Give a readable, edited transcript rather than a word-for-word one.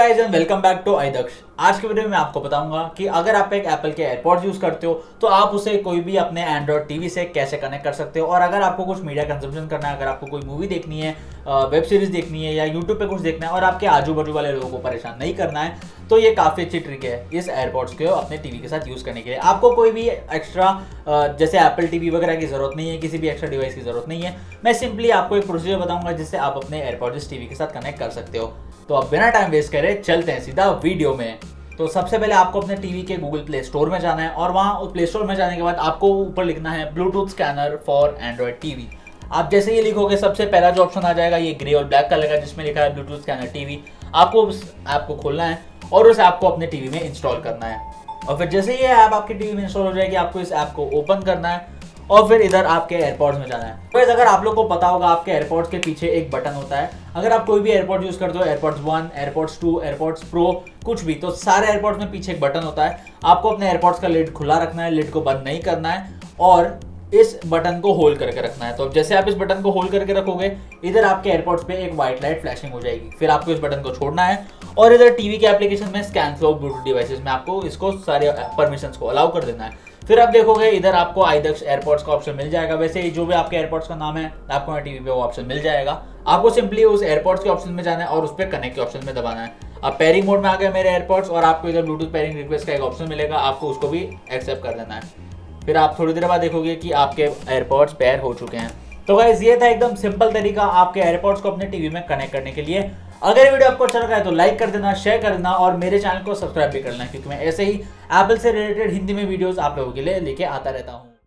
Guys and welcome back to idaksh। आज के video में मैं आपको बताऊंगा कि अगर आप एक एप्पल के एयरपॉड्स यूज करते हो तो आप उसे कोई भी अपने एंड्रॉइड टीवी से कैसे कनेक्ट कर सकते हो, और अगर आपको कुछ मीडिया कंजम्पशन करना है, अगर आपको कोई मूवी देखनी है, वेब सीरीज देखनी है या यूट्यूब पे कुछ देखना है और आपके आजू बाजू वाले लोगों को परेशान नहीं करना है, तो ये काफ़ी अच्छी ट्रिक है इस एयरपॉड्स को अपने टीवी के साथ यूज़ करने के लिए। आपको कोई भी एक्स्ट्रा जैसे एप्पल टीवी वगैरह की ज़रूरत नहीं है, किसी भी एक्स्ट्रा डिवाइस की ज़रूरत नहीं है। मैं सिंपली आपको एक प्रोसीजर बताऊंगा जिससे आप अपने एयरपॉड्स टीवी के साथ कनेक्ट कर सकते हो। तो अब बिना टाइम वेस्ट करे चलते हैं सीधा वीडियो में। तो सबसे पहले आपको अपने टीवी के गूगल प्ले स्टोर में जाना है और वहाँ प्ले स्टोर में जाने के बाद आपको ऊपर लिखना है Bluetooth scanner for Android TV. आप जैसे ये लिखोगे सबसे पहला जो ऑप्शन आ जाएगा ये ग्रे और ब्लैक कलर का जिसमें लिखा है ब्लूटूथ स्कैनर टीवी। आपको उस ऐप को खोलना है और उस ऐप को अपने टीवी में इंस्टॉल करना है, और फिर जैसे ये ऐप आपके टीवी में इंस्टॉल हो जाएगी आपको इस ऐप को ओपन करना है और फिर इधर आपके एयरपॉड्स में जाना है। तो अगर आप लोग को पता होगा आपके एयरपॉड्स के पीछे एक बटन होता है। अगर आप कोई भी एयरपॉड यूज करते हो, एयरपॉड्स 1, एयरपॉड्स 2, एयरपॉड्स प्रो, कुछ भी, तो सारे एयरपॉड्स में पीछे एक बटन होता है। आपको अपने एयरपॉड्स का लिड खुला रखना है, लिड को बंद नहीं करना है और इस बटन को होल्ड करके रखना है। तो जैसे आप इस बटन को होल्ड करके रखोगे इधर आपके एयरपॉड्स पे एक व्हाइट लाइट फ्लैशिंग हो जाएगी। फिर आपको इस बटन को छोड़ना है और इधर टीवी के एप्लीकेशन में स्कैन फ्लो ब्लूटूथ डिवाइसेस में आपको इसको सारे परमिशंस को अलाउ कर देना है। फिर आप देखोगे इधर आपको idaksh एयरपॉड्स का ऑप्शन मिल जाएगा। वैसे जो भी आपके एयरपॉड्स का नाम है आपको यहाँ टीवी पे वो ऑप्शन मिल जाएगा। आपको सिंपली उस एयरपॉड्स के ऑप्शन में जाना है और उस पर कनेक्ट के ऑप्शन में दबाना है। अब पेयरिंग मोड में आ गए मेरे एयरपॉड्स और आपको इधर ब्लूटूथ पेयरिंग रिक्वेस्ट का एक ऑप्शन मिलेगा, आपको उसको भी एक्सेप्ट कर देना है। फिर आप थोड़ी देर बाद देखोगे कि आपके एयरपॉड्स पेयर हो चुके हैं। तो गाइस ये था एकदम सिंपल तरीका आपके एयरपॉड्स को अपने टीवी में कनेक्ट करने के लिए। अगर ये वीडियो आपको अच्छा लगा है तो लाइक कर देना, शेयर कर देना और मेरे चैनल को सब्सक्राइब भी कर लेना, क्योंकि मैं ऐसे ही एप्पल से रिलेटेड हिंदी में वीडियोस आप लोगों के लिए लेके आता रहता हूँ।